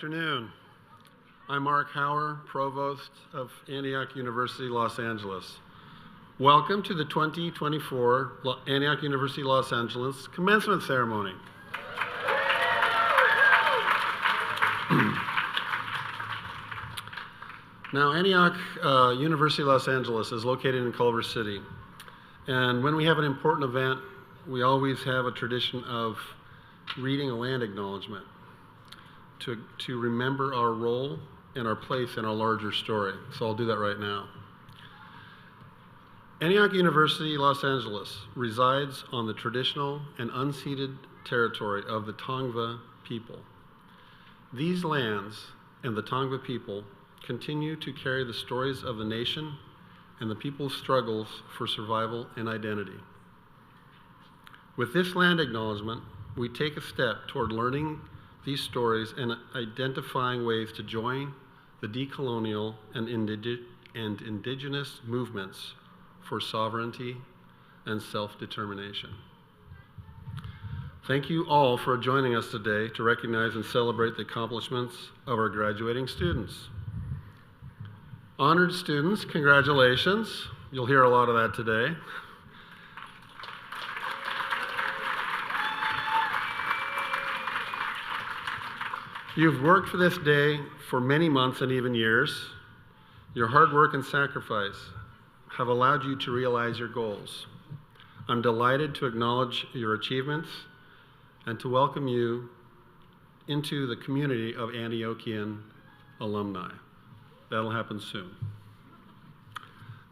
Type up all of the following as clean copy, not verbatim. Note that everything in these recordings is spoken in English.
afternoon. I'm Mark Hauer, Provost of Antioch University, Los Angeles. Welcome to the 2024 Antioch University, Los Angeles commencement ceremony. Now, Antioch University, Los Angeles is located in Culver City. And when we have an important event, we always have a tradition of reading a land acknowledgement to remember our role and our place in our larger story. So I'll do that right now. Antioch University, Los Angeles resides on the traditional and unceded territory of the Tongva people. These lands and the Tongva people continue to carry the stories of the nation and the people's struggles for survival and identity. With this land acknowledgement, we take a step toward learning these stories and identifying ways to join the decolonial and indigenous movements for sovereignty and self-determination. Thank you all for joining us today to recognize and celebrate the accomplishments of our graduating students. Honored students, congratulations. You'll hear a lot of that today. You've worked for this day for many months and even years. Your hard work and sacrifice have allowed you to realize your goals. I'm delighted to acknowledge your achievements and to welcome you into the community of Antiochian alumni. That'll happen soon.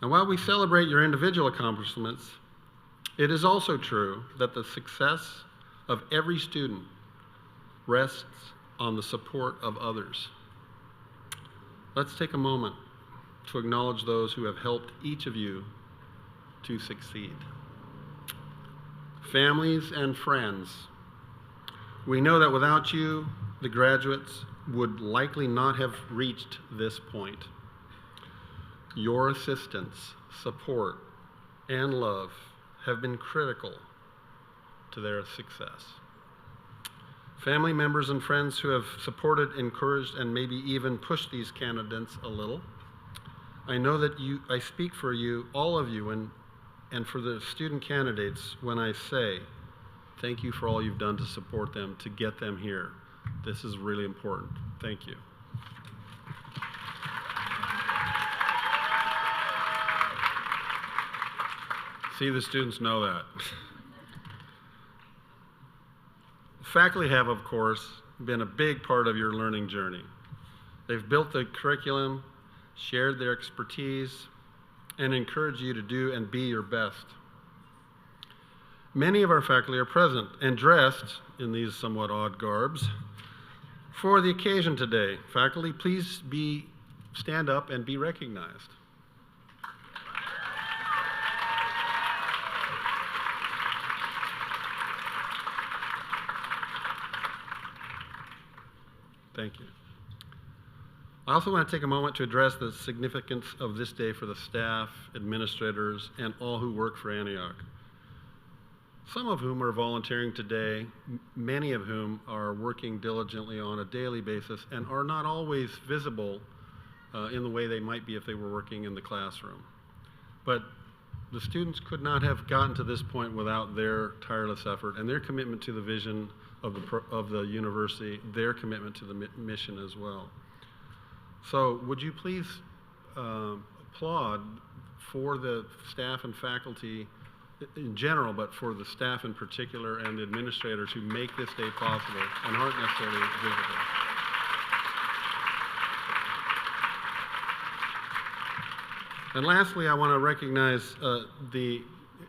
And while we celebrate your individual accomplishments, it is also true that the success of every student rests on the support of others. Let's take a moment to acknowledge those who have helped each of you to succeed. Families and friends, we know that without you, the graduates would likely not have reached this point. Your assistance, support, and love have been critical to their success. Family members and friends who have supported, encouraged, and maybe even pushed these candidates a little, I know that I speak for you, all of you, and for the student candidates when I say thank you for all you've done to support them, to get them here. This is really important. Thank you. See, the students know that. Faculty have, of course, been a big part of your learning journey. They've built the curriculum, shared their expertise, and encouraged you to do and be your best. Many of our faculty are present and dressed in these somewhat odd garbs for the occasion today. Faculty, please stand up and be recognized. Thank you. I also want to take a moment to address the significance of this day for the staff, administrators, and all who work for Antioch. Some of whom are volunteering today, many of whom are working diligently on a daily basis and are not always visible in the way they might be if they were working in the classroom. But the students could not have gotten to this point without their tireless effort and their commitment to the vision of the university, their commitment to the mission as well. So would you please applaud for the staff and faculty in general, but for the staff in particular and the administrators who make this day possible and aren't necessarily visible. And lastly, I want to recognize the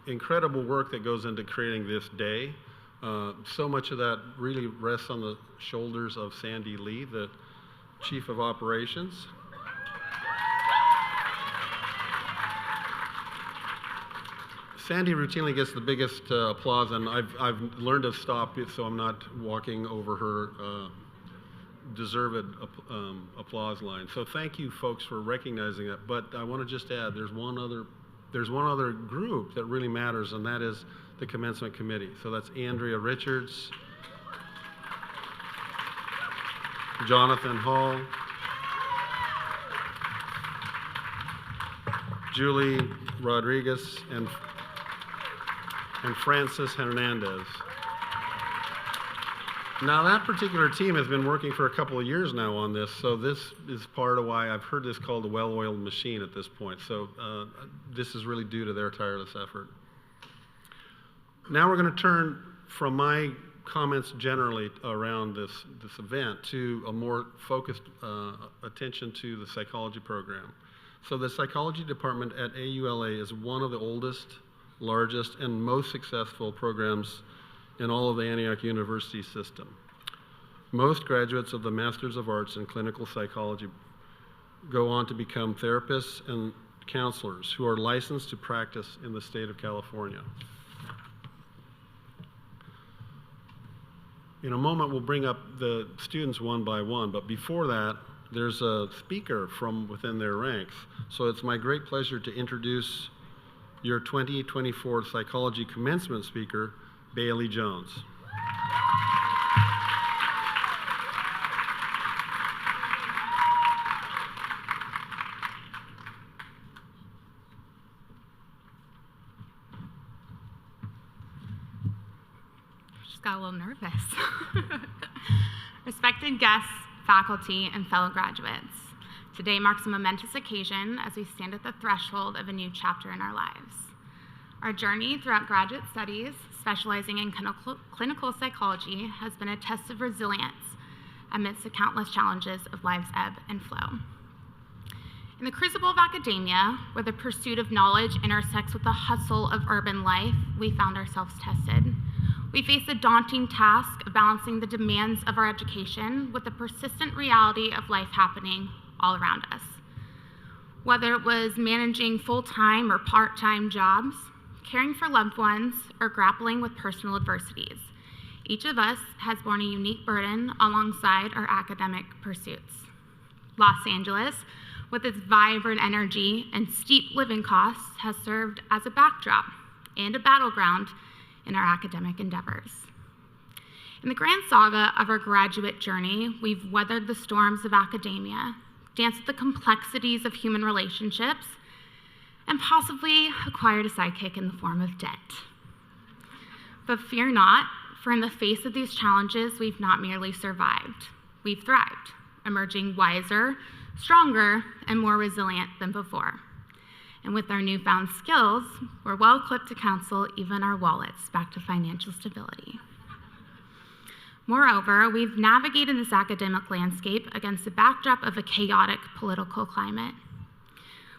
incredible work that goes into creating this day. So much of that really rests on the shoulders of Sandy Lee, the Chief of Operations. Sandy routinely gets the biggest applause, and I've learned to stop it so I'm not walking over her deserved applause line. So thank you, folks, for recognizing that. But I want to just add, there's one other group that really matters, and that is the commencement committee. So that's Andrea Richards, Jonathan Hall, Julie Rodriguez, and Francis Hernandez. Now, that particular team has been working for a couple of years now on this, so this is part of why I've heard this called a well-oiled machine at this point. So this is really due to their tireless effort. Now we're going to turn from my comments generally around this event to a more focused attention to the psychology program. So the psychology department at AULA is one of the oldest, largest, and most successful programs in all of the Antioch University system. Most graduates of the Masters of Arts in Clinical Psychology go on to become therapists and counselors who are licensed to practice in the state of California. In a moment, we'll bring up the students one by one, but before that, there's a speaker from within their ranks. So it's my great pleasure to introduce your 2024 psychology commencement speaker, Bailey Jones. Just got a little nervous. Respected guests, faculty, and fellow graduates, today marks a momentous occasion as we stand at the threshold of a new chapter in our lives. Our journey throughout graduate studies, specializing in clinical psychology, has been a test of resilience amidst the countless challenges of life's ebb and flow. In the crucible of academia, where the pursuit of knowledge intersects with the hustle of urban life, we found ourselves tested. We faced the daunting task of balancing the demands of our education with the persistent reality of life happening all around us. Whether it was managing full-time or part-time jobs, caring for loved ones, or grappling with personal adversities, each of us has borne a unique burden alongside our academic pursuits. Los Angeles, with its vibrant energy and steep living costs, has served as a backdrop and a battleground in our academic endeavors. In the grand saga of our graduate journey, we've weathered the storms of academia, danced with the complexities of human relationships, and possibly acquired a sidekick in the form of debt. But fear not, for in the face of these challenges, we've not merely survived, we've thrived, emerging wiser, stronger, and more resilient than before. And with our newfound skills, we're well equipped to counsel even our wallets back to financial stability. Moreover, we've navigated this academic landscape against the backdrop of a chaotic political climate.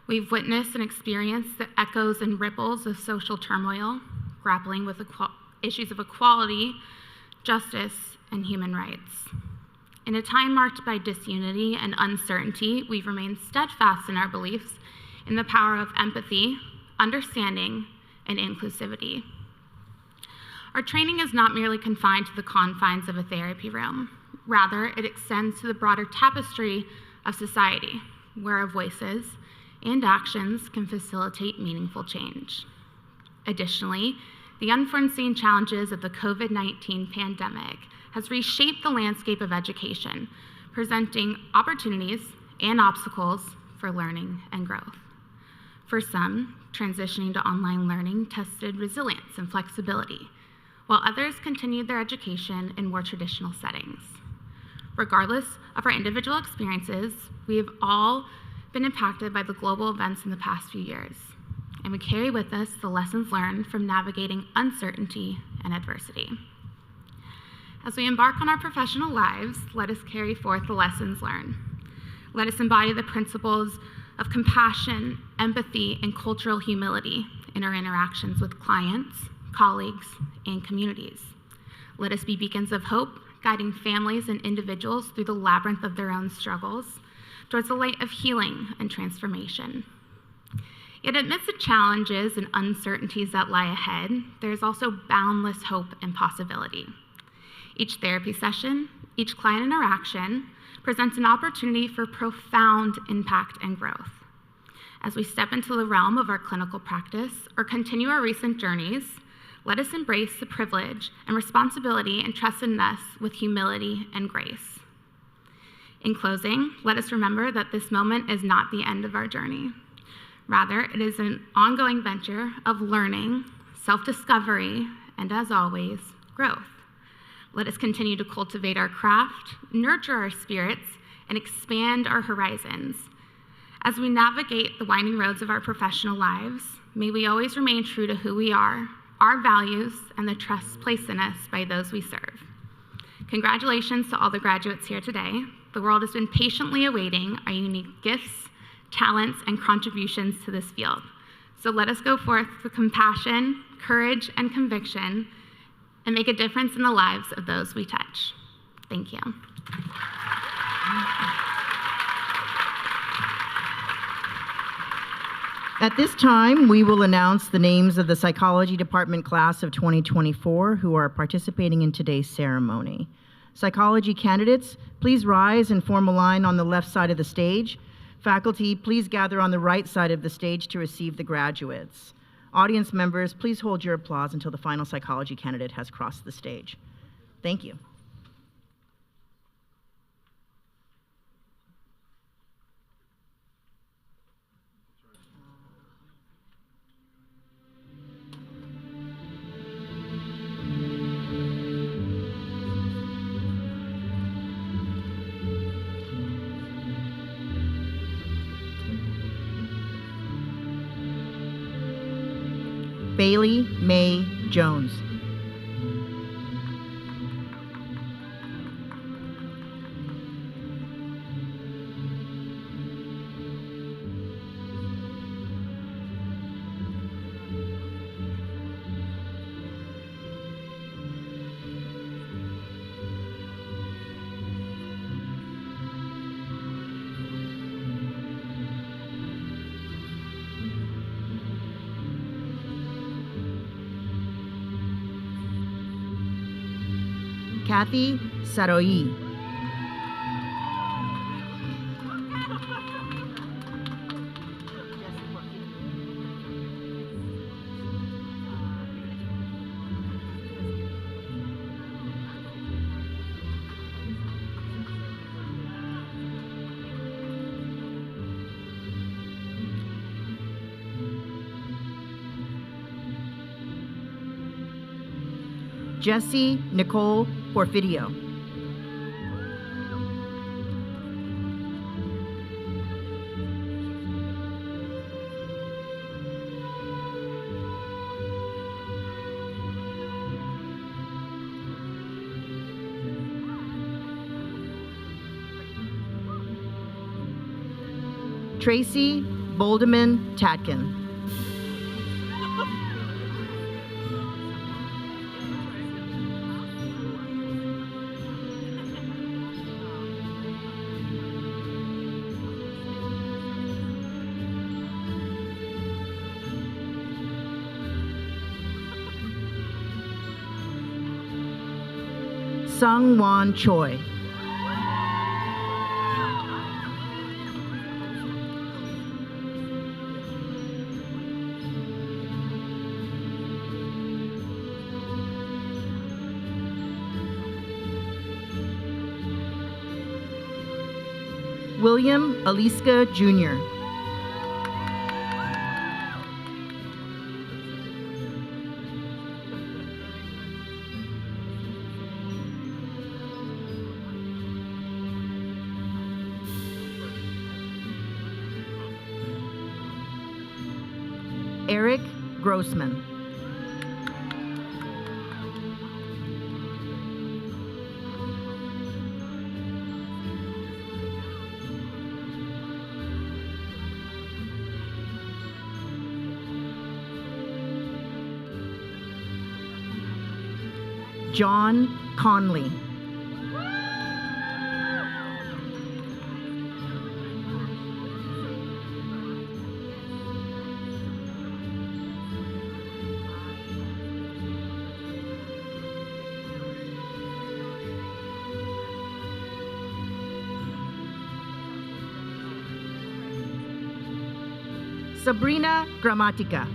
We've witnessed and experienced the echoes and ripples of social turmoil, grappling with issues of equality, justice, and human rights. In a time marked by disunity and uncertainty, we've remained steadfast in our beliefs in the power of empathy, understanding, and inclusivity. Our training is not merely confined to the confines of a therapy room. Rather, it extends to the broader tapestry of society, where our voices and actions can facilitate meaningful change. Additionally, the unforeseen challenges of the COVID-19 pandemic has reshaped the landscape of education, presenting opportunities and obstacles for learning and growth. For some, transitioning to online learning tested resilience and flexibility, while others continued their education in more traditional settings. Regardless of our individual experiences, we have all been impacted by the global events in the past few years, and we carry with us the lessons learned from navigating uncertainty and adversity. As we embark on our professional lives, let us carry forth the lessons learned. Let us embody the principles of compassion, empathy, and cultural humility in our interactions with clients, colleagues, and communities. Let us be beacons of hope, guiding families and individuals through the labyrinth of their own struggles towards the light of healing and transformation. Yet amidst the challenges and uncertainties that lie ahead, there is also boundless hope and possibility. Each therapy session, each client interaction presents an opportunity for profound impact and growth. As we step into the realm of our clinical practice or continue our recent journeys, let us embrace the privilege and responsibility entrusted in us with humility and grace. In closing, let us remember that this moment is not the end of our journey. Rather, it is an ongoing venture of learning, self-discovery, and as always, growth. Let us continue to cultivate our craft, nurture our spirits, and expand our horizons. As we navigate the winding roads of our professional lives, may we always remain true to who we are, our values, and the trust placed in us by those we serve. Congratulations to all the graduates here today. The world has been patiently awaiting our unique gifts, talents, and contributions to this field. So let us go forth with compassion, courage, and conviction, and make a difference in the lives of those we touch. Thank you. At this time, we will announce the names of the Psychology Department class of 2024 who are participating in today's ceremony. Psychology candidates, please rise and form a line on the left side of the stage. Faculty, please gather on the right side of the stage to receive the graduates. Audience members, please hold your applause until the final psychology candidate has crossed the stage. Thank you. Bailey Mae Jones. Kathy Saroyi. Jessie Nicole Porfidio. Tracy Boldeman Tatkin. Sung Won Choi. William Aliska Jr. Eric Grossman. John Conley. Sabrina Gramatica.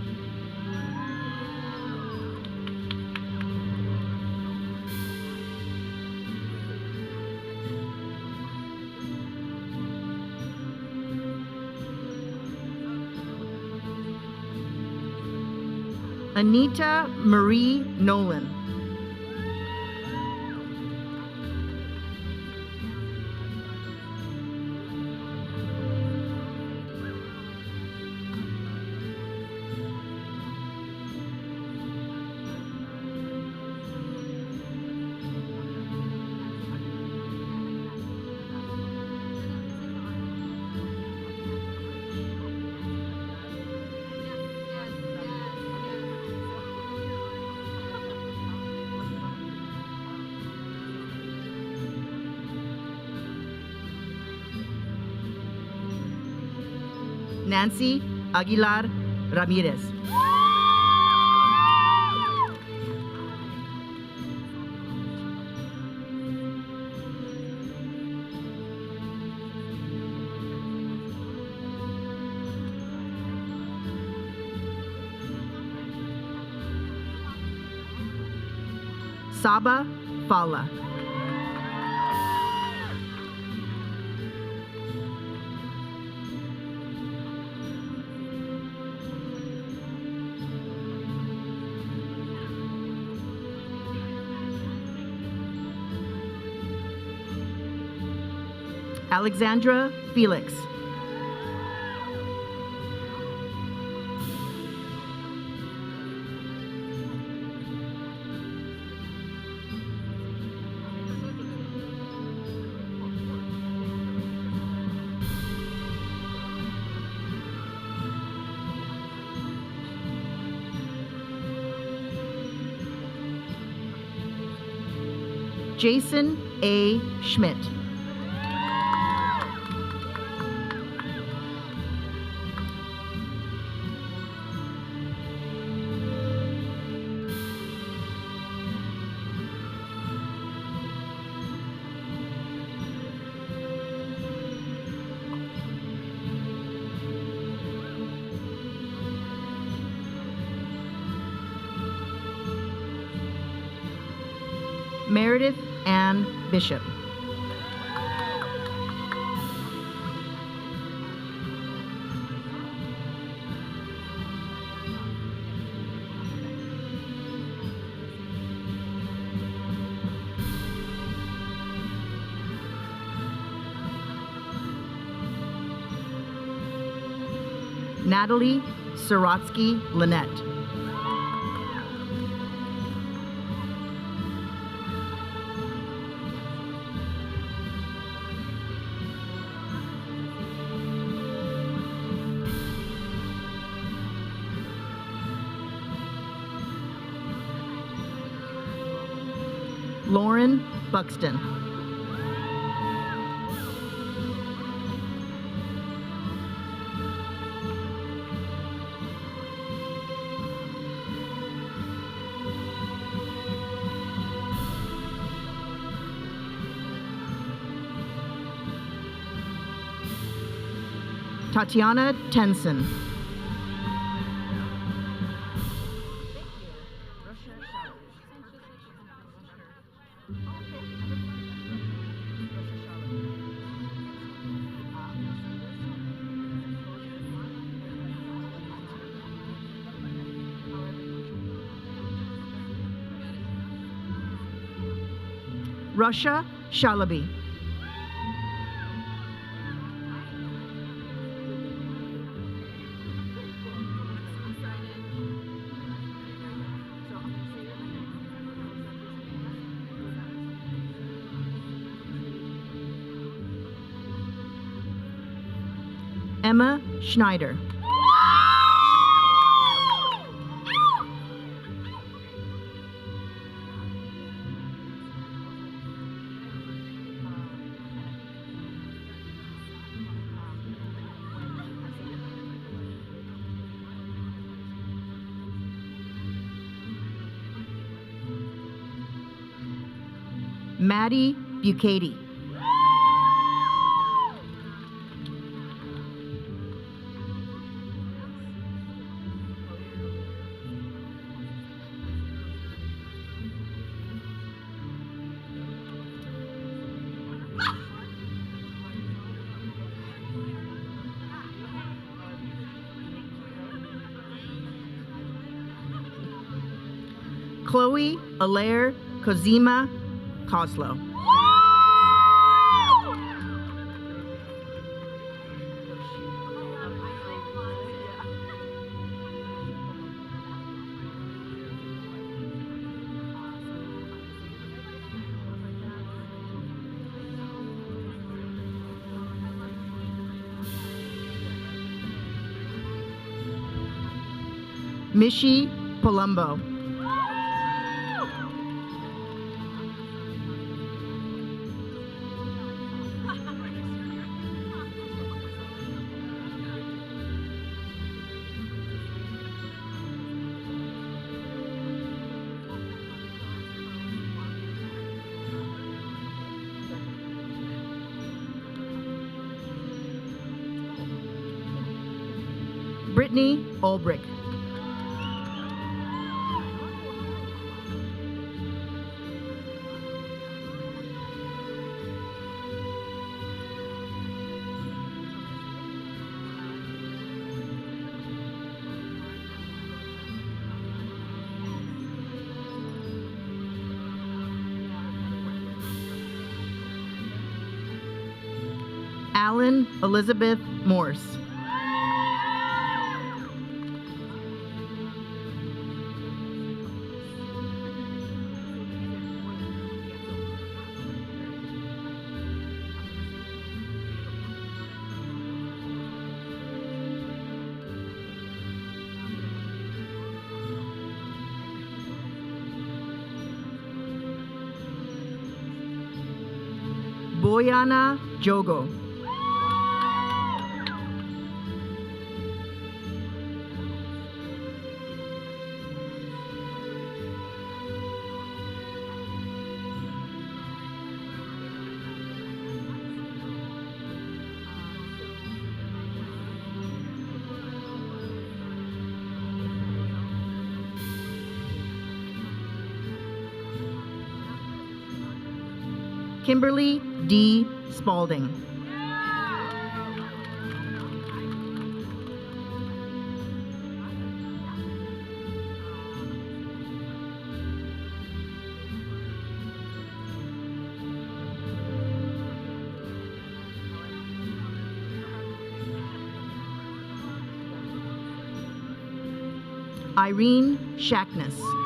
Anita Marie Nolan. Nancy Aguilar Ramirez. Saba Fala. Alexandra Felix. Jason A. Schmidt. Meredith Ann Bishop. Natalie Sorotsky Lynette. Lauren Buxton. Tatiana Tenson. Russia Shalaby. Emma Schneider. Maddie Bucati. Chloe Alaire Kozima Koslow. Mishi Palumbo. Brittany Ulbrich. Alan Elizabeth Morse. Boyana Jogo. Kimberly D. Spalding. Irene Shackness.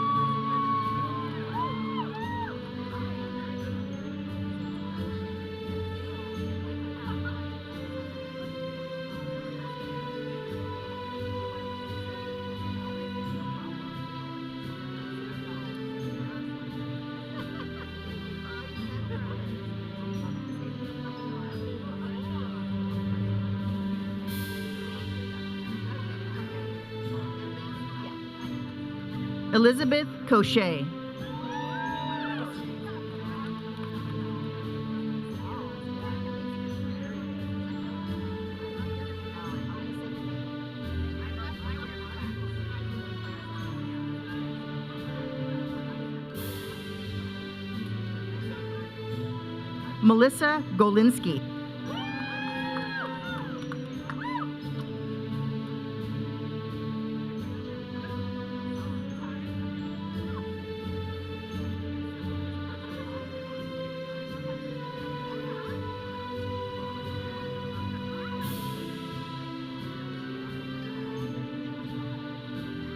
Elizabeth Cochet. Melissa Golinsky.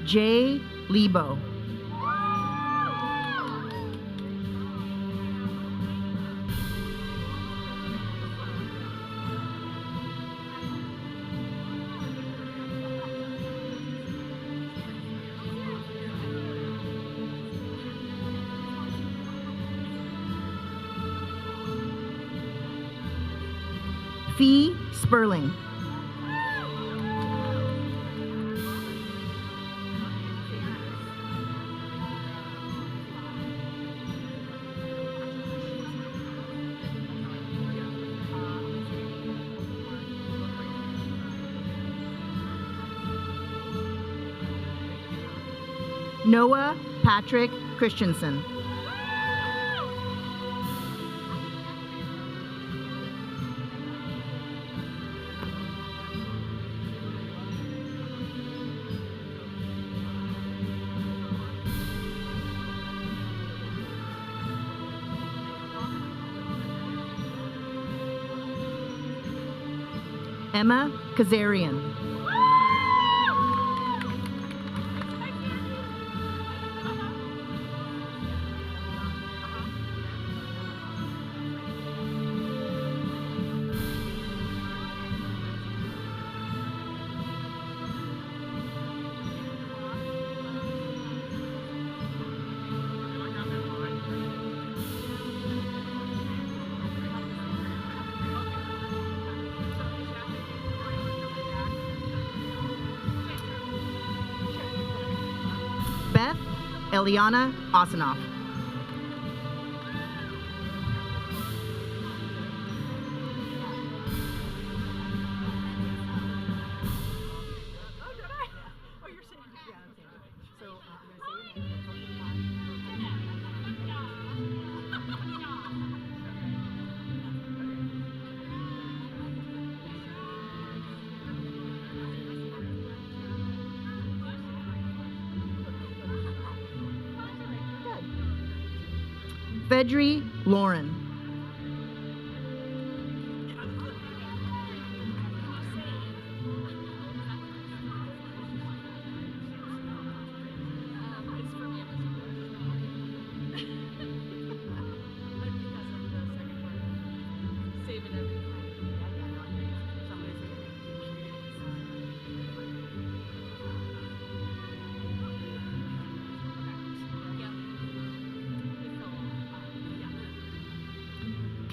Jay Lebo. Fee Sperling. Noah Patrick Christensen. Emma Kazarian. Beth Eliana Osinoff. Fedri Lauren.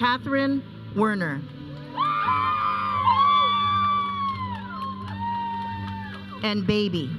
Catherine Werner. And baby.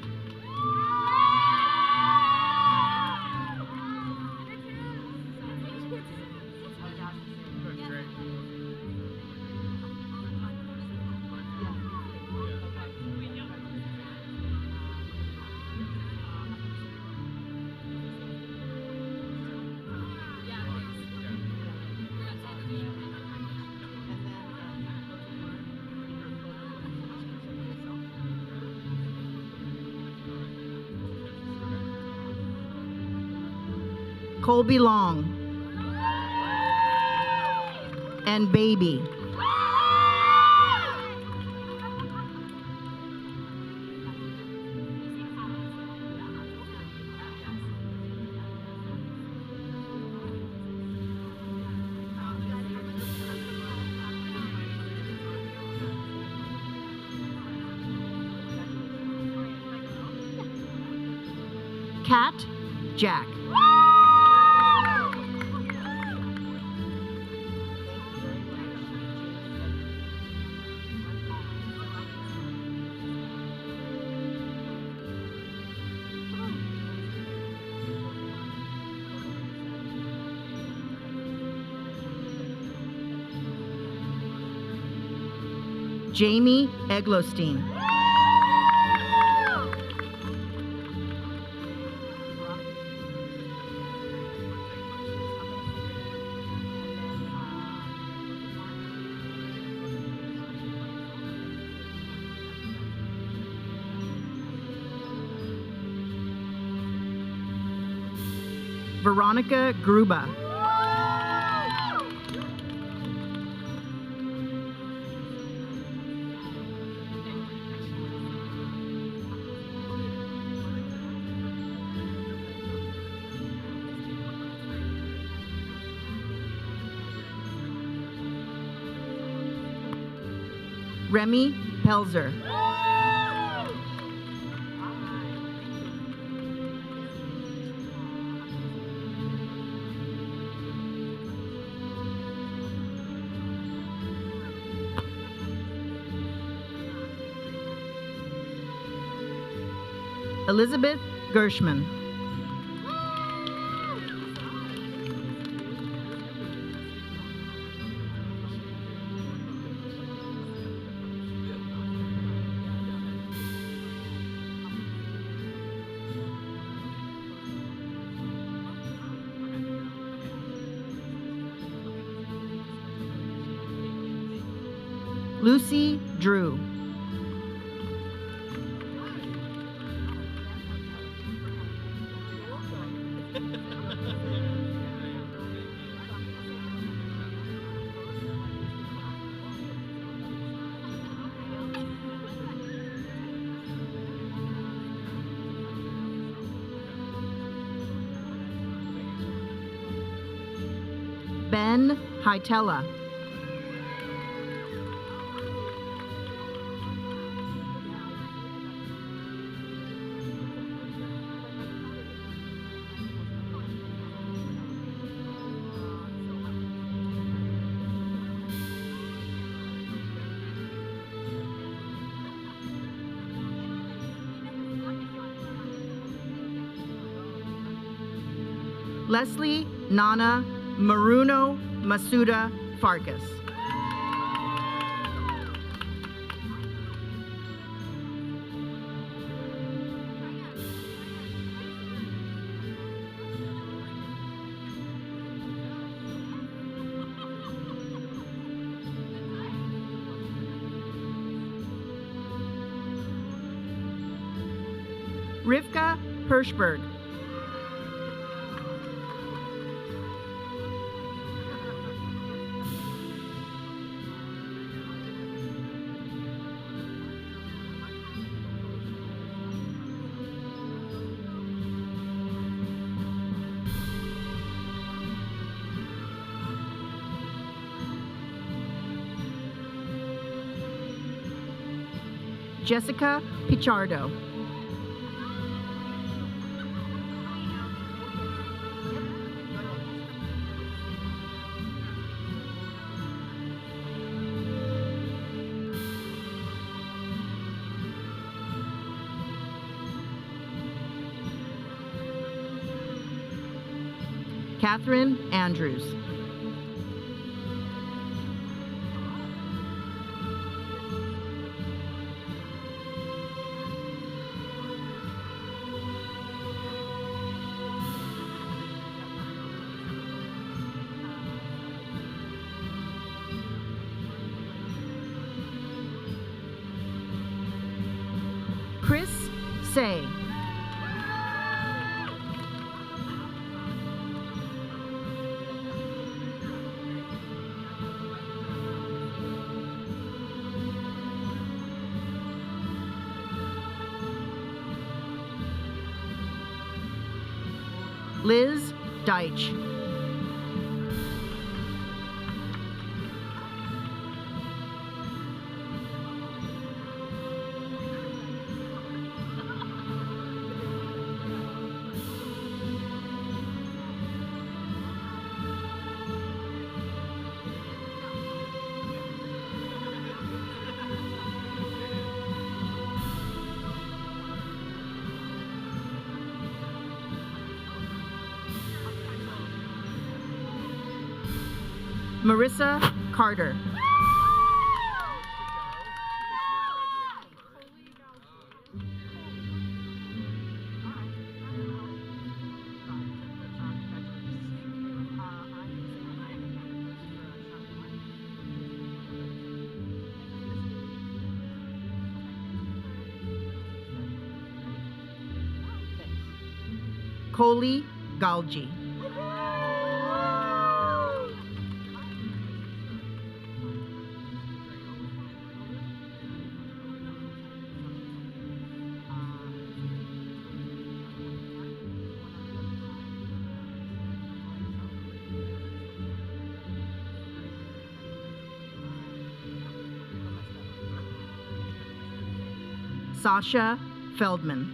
Colby Long. And baby. Kat Jack. Jamie Eglostein. Veronica Gruba. Remy Pelzer. Elizabeth Gershman. Lucy Drew. Ben Hietala. Leslie Nana Maruno Masuda Farkas. Rivka Hirschberg. Jessica Pichardo. Catherine Andrews. Chris Say. Liz Deitch. Marissa Carter. Coley Galji. Sasha Feldman.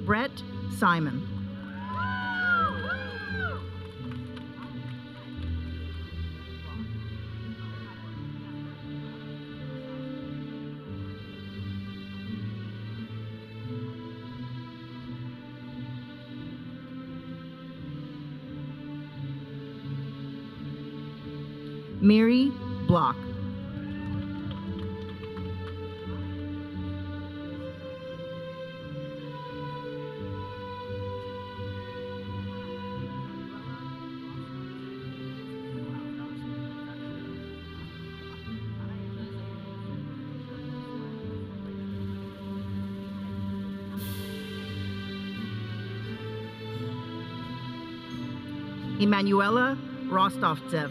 Brett Simon. Mary Block. Emanuela Rostovtsev.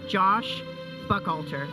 Josh Buckalter.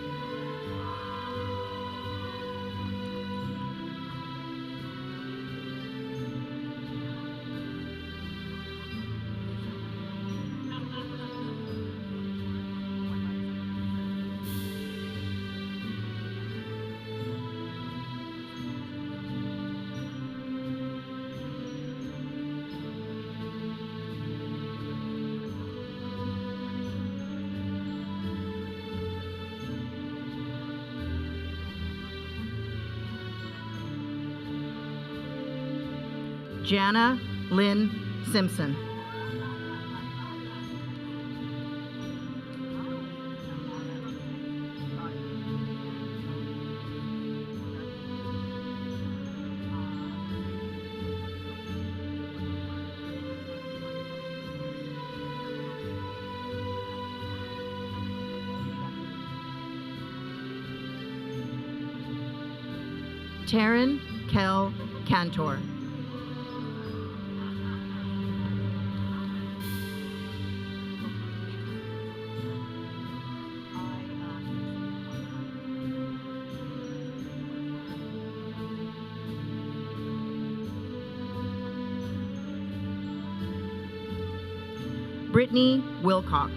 Jana Lynn Simpson. Taryn Kell Cantor. Brittany Wilcox.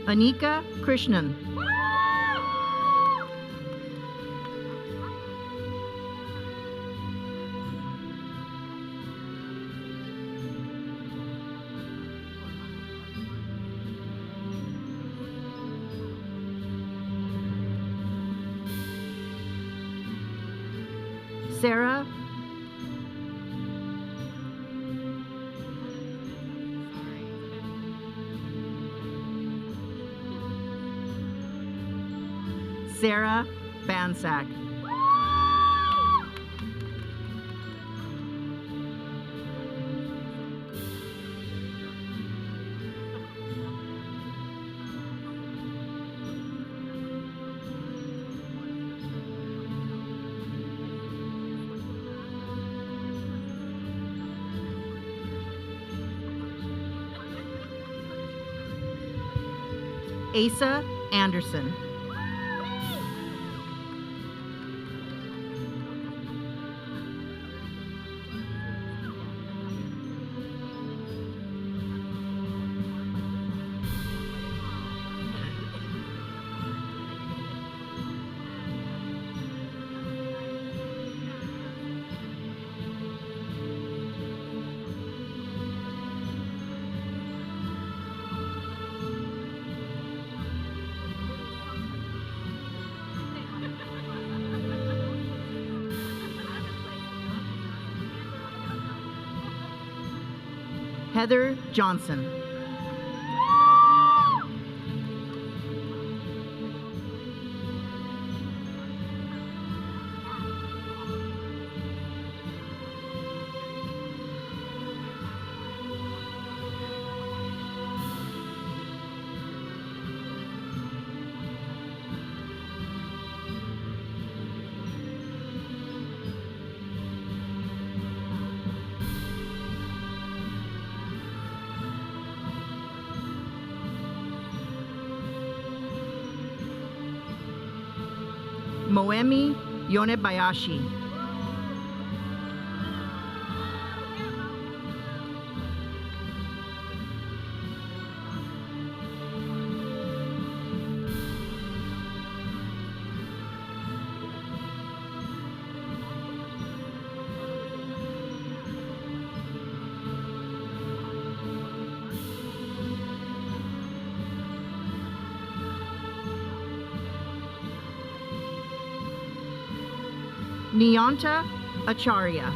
Anika Krishnan. Sarah Sarah Bansack. Asa Anderson. Heather Johnson. Moemi Yonebayashi. Niyanta Acharya.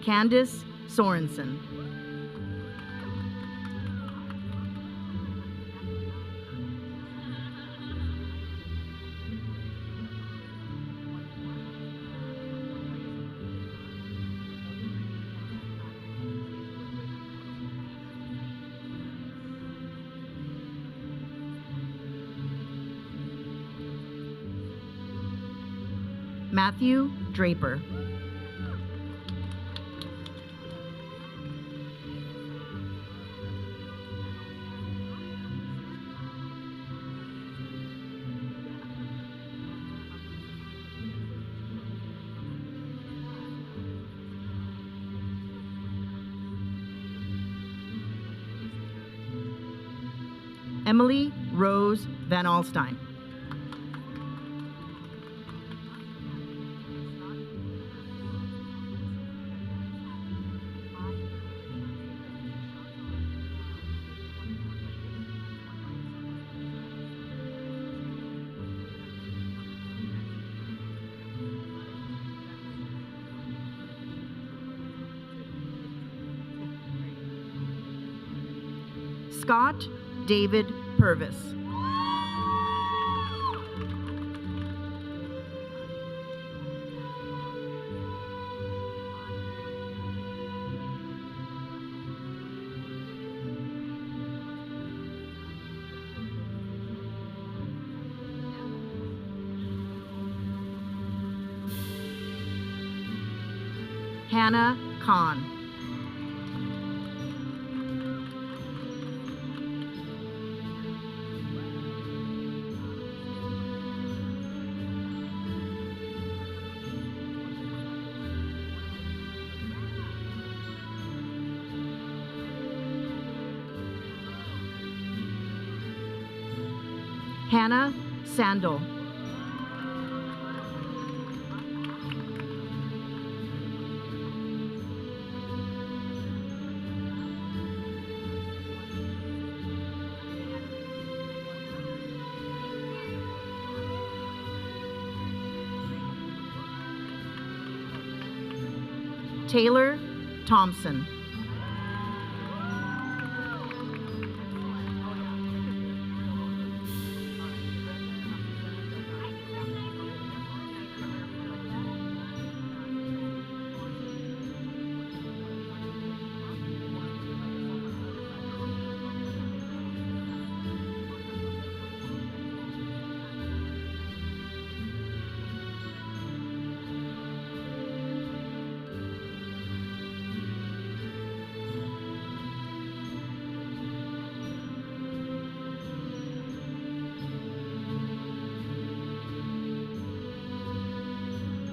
Candice Sorensen. Matthew Draper. Emily Rose Van Alstyne. Scott David Purvis. Hannah Kahn. Hannah Sandel. Taylor Thompson.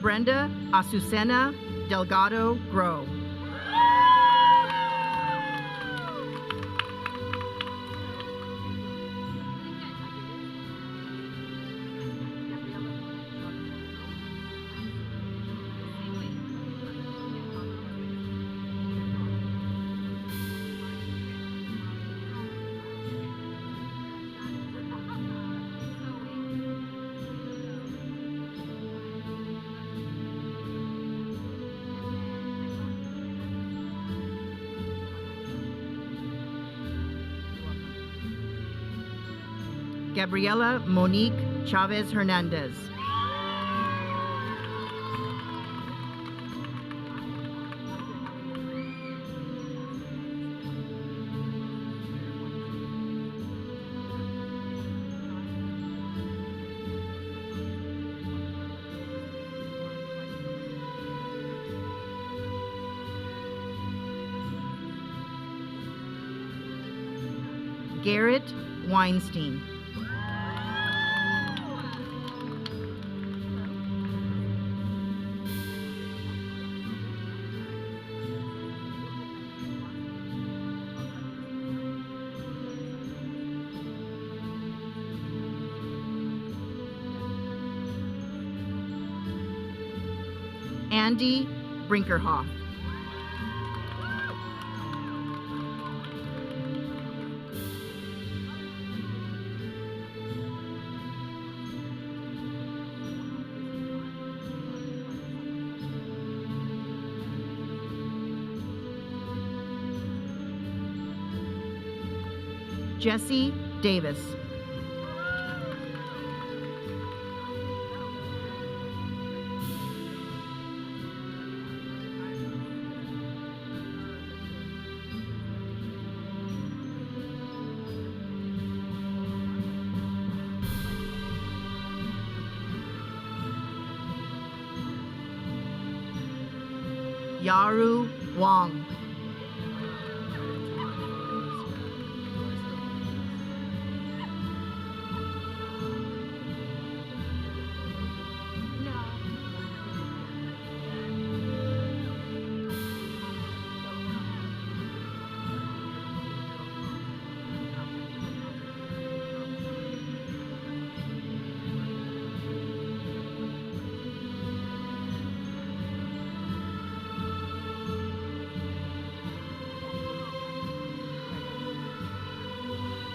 Brenda Azucena Delgado Grow. Gabriela Monique Chavez Hernandez. Garrett Weinstein. Andy Brinkerhoff. Jesse Davis. Yaru Wang.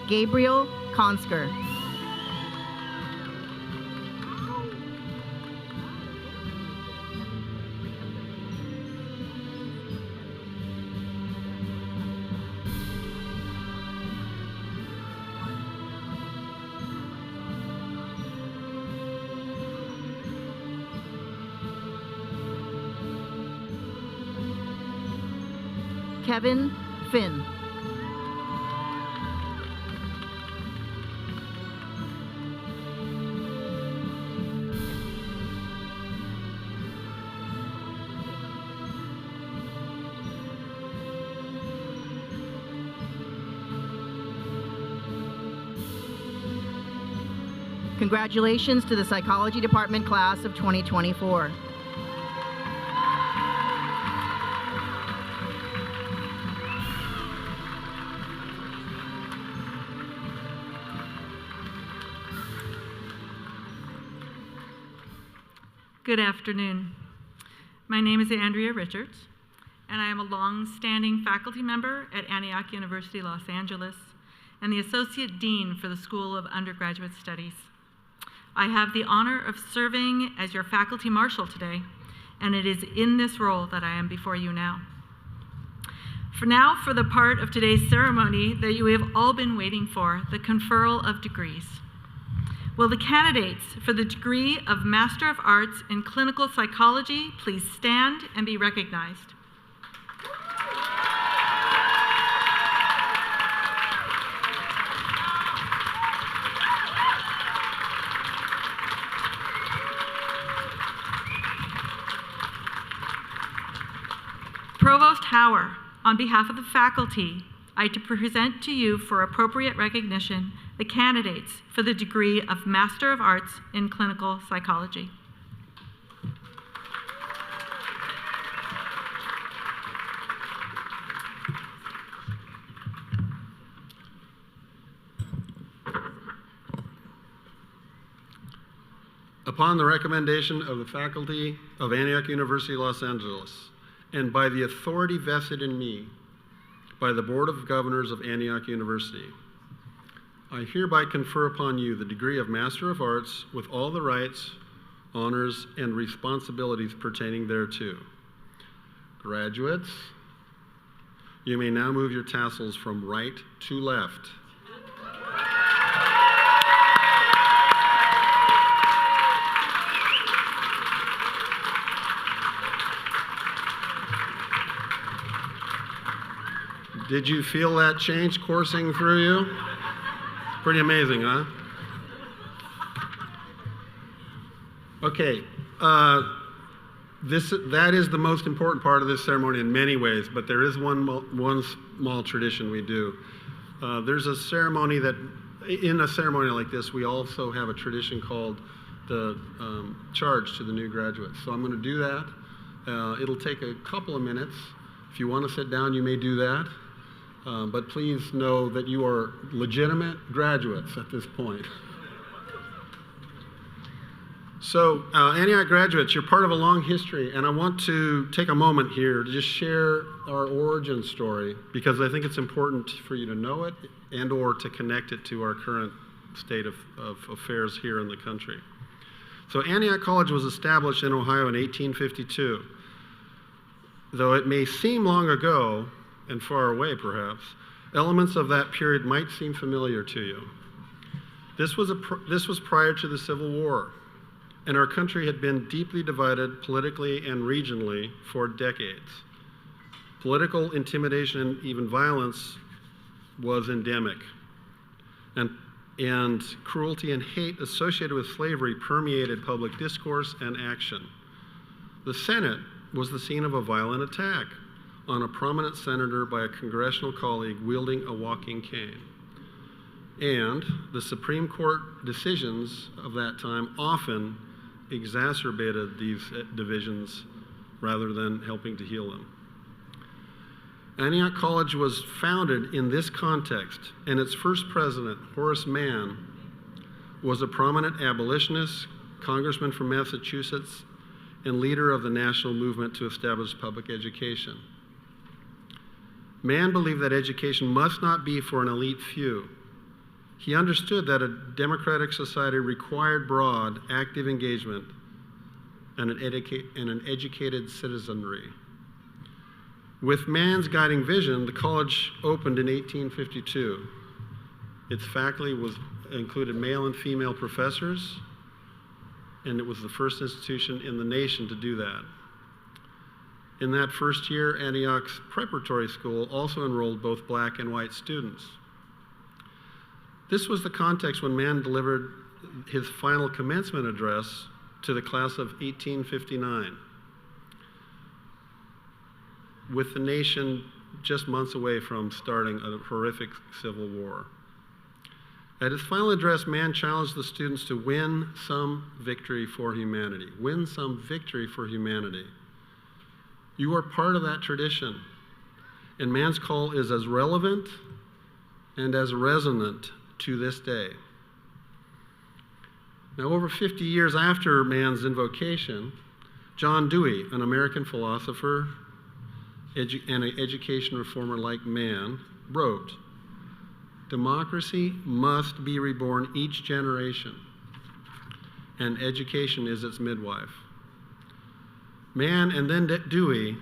Gabriel Konsker. Kevin Finn. Congratulations to the Psychology Department class of 2024. Good afternoon. My name is Andrea Richards, and I am a long-standing faculty member at Antioch University, Los Angeles, and the Associate Dean for the School of Undergraduate Studies. I have the honor of serving as your faculty marshal today, and it is in this role that I am before you now. For the part of today's ceremony that you have all been waiting for, the conferral of degrees. Will the candidates for the degree of Master of Arts in Clinical Psychology please stand and be recognized? Provost Hauer, on behalf of the faculty, I present to you for appropriate recognition the candidates for the degree of Master of Arts in Clinical Psychology. Upon the recommendation of the faculty of Antioch University, Los Angeles, and by the authority vested in me by the Board of Governors of Antioch University, I hereby confer upon you the degree of Master of Arts with all the rights, honors, and responsibilities pertaining thereto. Graduates, you may now move your tassels from right to left. Did you feel that change coursing through you? Pretty amazing, huh? Okay, that is the most important part of this ceremony in many ways, but there is one small tradition we do. There's a ceremony that, in a ceremony like this, we also have a tradition called the charge to the new graduates. So I'm going to do that. It'll take a couple of minutes. If you want to sit down, you may do that. But please know that you are legitimate graduates at this point. So, Antioch graduates, you're part of a long history, and I want to take a moment here to just share our origin story because I think it's important for you to know it and or to connect it to our current state of affairs here in the country. So Antioch College was established in Ohio in 1852. Though it may seem long ago and far away perhaps, elements of that period might seem familiar to you. This was prior to the Civil War, and our country had been deeply divided politically and regionally for decades. Political intimidation and even violence was endemic, and cruelty and hate associated with slavery permeated public discourse and action. The Senate was the scene of a violent attack on a prominent senator by a congressional colleague wielding a walking cane. And the Supreme Court decisions of that time often exacerbated these divisions rather than helping to heal them. Antioch College was founded in this context, and its first president, Horace Mann, was a prominent abolitionist, congressman from Massachusetts, and leader of the national movement to establish public education. Mann believed that education must not be for an elite few. He understood that a democratic society required broad, active engagement and an educated citizenry. With Mann's guiding vision, the college opened in 1852. Its faculty included male and female professors, and it was the first institution in the nation to do that. In that first year, Antioch's preparatory school also enrolled both black and white students. This was the context when Mann delivered his final commencement address to the class of 1859, with the nation just months away from starting a horrific civil war. At his final address, Mann challenged the students to win some victory for humanity. Win some victory for humanity. You are part of that tradition, and Mann's call is as relevant and as resonant to this day. Now, over 50 years after Mann's invocation, John Dewey, an American philosopher and an education reformer like Mann, wrote, "Democracy must be reborn each generation, and education is its midwife." Mann and then Dewey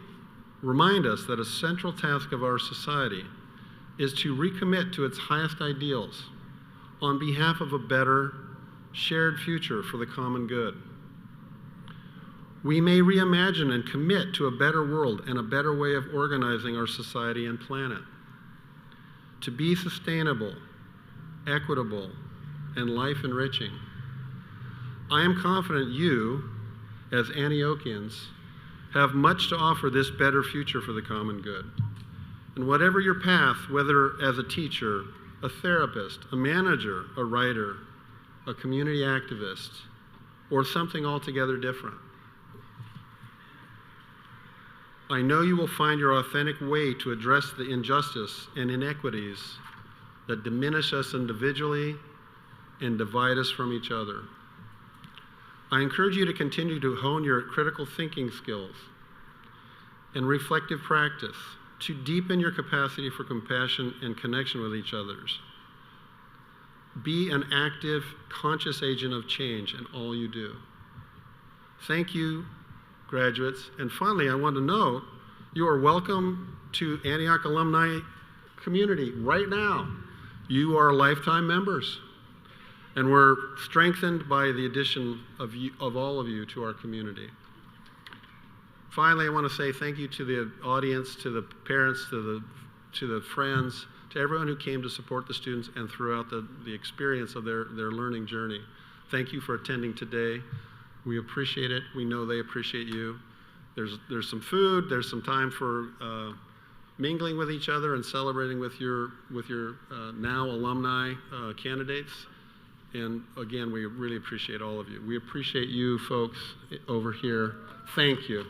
remind us that a central task of our society is to recommit to its highest ideals on behalf of a better, shared future for the common good. We may reimagine and commit to a better world and a better way of organizing our society and planet, to be sustainable, equitable, and life-enriching. I am confident you, as Antiochians, have much to offer this better future for the common good. And whatever your path, whether as a teacher, a therapist, a manager, a writer, a community activist, or something altogether different, I know you will find your authentic way to address the injustice and inequities that diminish us individually and divide us from each other. I encourage you to continue to hone your critical thinking skills and reflective practice to deepen your capacity for compassion and connection with each other. Be an active, conscious agent of change in all you do. Thank you, graduates. And finally, I want to note, you are welcome to Antioch alumni community right now. You are lifetime members. And we're strengthened by the addition of all of you to our community. Finally, I want to say thank you to the audience, to the parents, to the friends, to everyone who came to support the students and throughout the experience of their learning journey. Thank you for attending today. We appreciate it. We know they appreciate you. There's some food. There's some time for mingling with each other and celebrating with your now alumni candidates. And again, we really appreciate all of you. We appreciate you folks over here. Thank you.